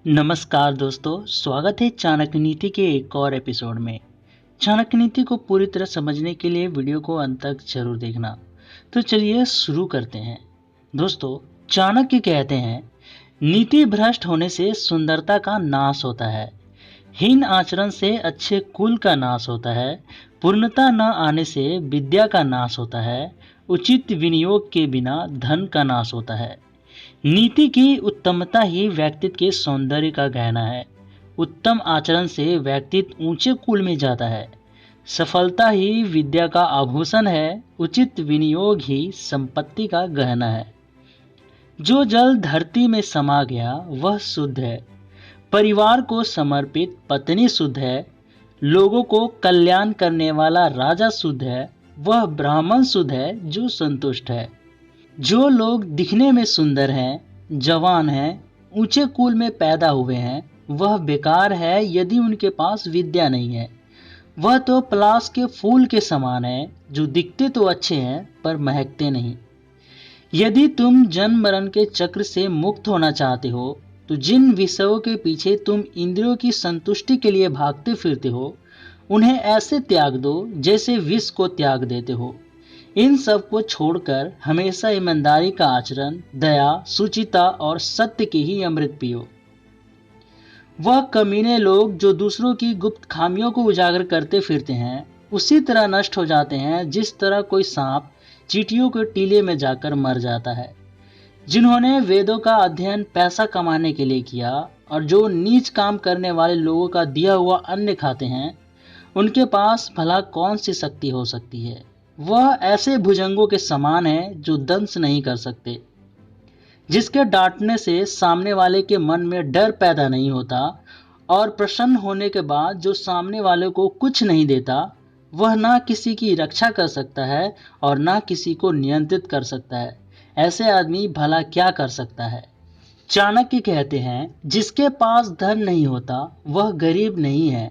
नमस्कार दोस्तों, स्वागत है चाणक्य नीति के एक और एपिसोड में। चाणक्य नीति को पूरी तरह समझने के लिए वीडियो को अंत तक जरूर देखना। तो चलिए शुरू करते हैं। दोस्तों, चाणक्य कहते हैं, नीति भ्रष्ट होने से सुंदरता का नाश होता है, हीन आचरण से अच्छे कुल का नाश होता है, पूर्णता न आने से विद्या का नाश होता है, उचित विनियोग के बिना धन का नाश होता है। नीति की उत्तमता ही व्यक्तित्व के सौंदर्य का गहना है। उत्तम आचरण से व्यक्तित्व ऊंचे कुल में जाता है। सफलता ही विद्या का आभूषण है। उचित विनियोग ही संपत्ति का गहना है। जो जल धरती में समा गया वह शुद्ध है। परिवार को समर्पित पत्नी शुद्ध है। लोगों को कल्याण करने वाला राजा शुद्ध है। वह ब्राह्मण शुद्ध है जो संतुष्ट है। जो लोग दिखने में सुंदर हैं, जवान हैं, ऊंचे कुल में पैदा हुए हैं, वह बेकार है यदि उनके पास विद्या नहीं है। वह तो पलाश के फूल के समान है, जो दिखते तो अच्छे हैं पर महकते नहीं। यदि तुम जन्म मरण के चक्र से मुक्त होना चाहते हो, तो जिन विषयों के पीछे तुम इंद्रियों की संतुष्टि के लिए भागते फिरते हो, उन्हें ऐसे त्याग दो जैसे विष को त्याग देते हो। इन सब को छोड़कर हमेशा ईमानदारी का आचरण, दया, सुचिता और सत्य की ही अमृत पियो। वह कमीने लोग जो दूसरों की गुप्त खामियों को उजागर करते फिरते हैं, उसी तरह नष्ट हो जाते हैं जिस तरह कोई सांप चींटियों के टीले में जाकर मर जाता है। जिन्होंने वेदों का अध्ययन पैसा कमाने के लिए किया और जो नीच काम करने वाले लोगों का दिया हुआ अन्न खाते हैं, उनके पास भला कौन सी शक्ति हो सकती है। वह ऐसे भुजंगों के समान है जो दंश नहीं कर सकते, जिसके डांटने से सामने वाले के मन में डर पैदा नहीं होता, और प्रसन्न होने के बाद जो सामने वाले को कुछ नहीं देता, वह ना किसी की रक्षा कर सकता है और ना किसी को नियंत्रित कर सकता है। ऐसे आदमी भला क्या कर सकता है। चाणक्य कहते हैं, जिसके पास धन नहीं होता वह गरीब नहीं है।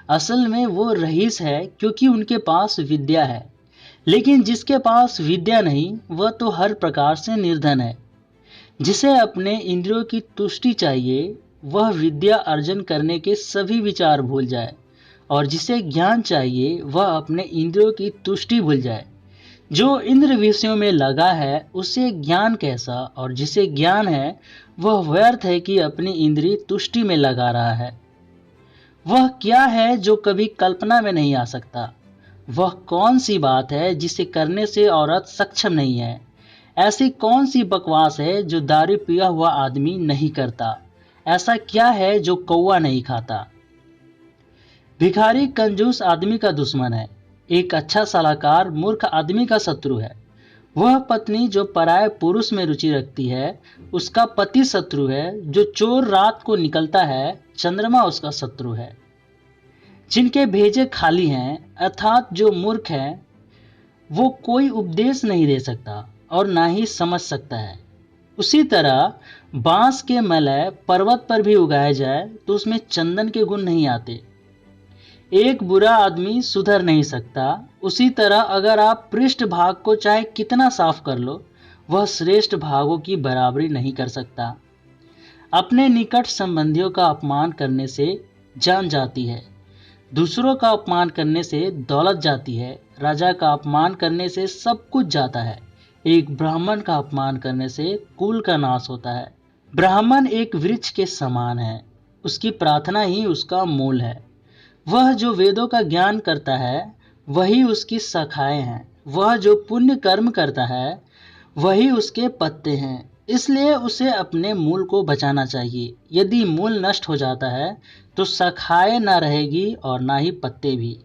असल में वो रईस है, क्योंकि उनके पास विद्या है। लेकिन जिसके पास विद्या नहीं, वह तो हर प्रकार से निर्धन है। जिसे अपने इंद्रियों की तुष्टि चाहिए, वह विद्या अर्जन करने के सभी विचार भूल जाए, और जिसे ज्ञान चाहिए वह अपने इंद्रियों की तुष्टि भूल जाए। जो इंद्र विषयों में लगा है उसे ज्ञान कैसा, और जिसे ज्ञान है वह व्यर्थ है कि अपनी इंद्रिय तुष्टि में लगा रहा है। वह क्या है जो कभी कल्पना में नहीं आ सकता। वह कौन सी बात है जिसे करने से औरत सक्षम नहीं है। ऐसी कौन सी बकवास है जो दारू पिया हुआ आदमी नहीं करता। ऐसा क्या है जो कौवा नहीं खाता। भिखारी कंजूस आदमी का दुश्मन है। एक अच्छा सलाहकार मूर्ख आदमी का शत्रु है। वह पत्नी जो पराये पुरुष में रुचि रखती है, उसका पति शत्रु है। जो चोर रात को निकलता है, चंद्रमा उसका शत्रु है। जिनके भेजे खाली हैं, अर्थात जो मूर्ख हैं, वो कोई उपदेश नहीं दे सकता और ना ही समझ सकता है। उसी तरह बांस के मलय पर्वत पर भी उगाए जाए तो उसमें चंदन के गुण नहीं आते। एक बुरा आदमी सुधर नहीं सकता। उसी तरह अगर आप पृष्ठ भाग को चाहे कितना साफ कर लो, वह श्रेष्ठ भागों की बराबरी नहीं कर सकता। अपने निकट संबंधियों का अपमान करने से जान जाती है। दूसरों का अपमान करने से दौलत जाती है। राजा का अपमान करने से सब कुछ जाता है। एक ब्राह्मण का अपमान करने से कुल का नाश होता है। ब्राह्मण एक वृक्ष के समान है। उसकी प्रार्थना ही उसका मूल है। वह जो वेदों का ज्ञान करता है, वही उसकी शाखाएं हैं। वह जो पुण्य कर्म करता है, वही उसके पत्ते हैं। इसलिए उसे अपने मूल को बचाना चाहिए। यदि मूल नष्ट हो जाता है तो शाखाएं ना रहेगी और ना ही पत्ते भी।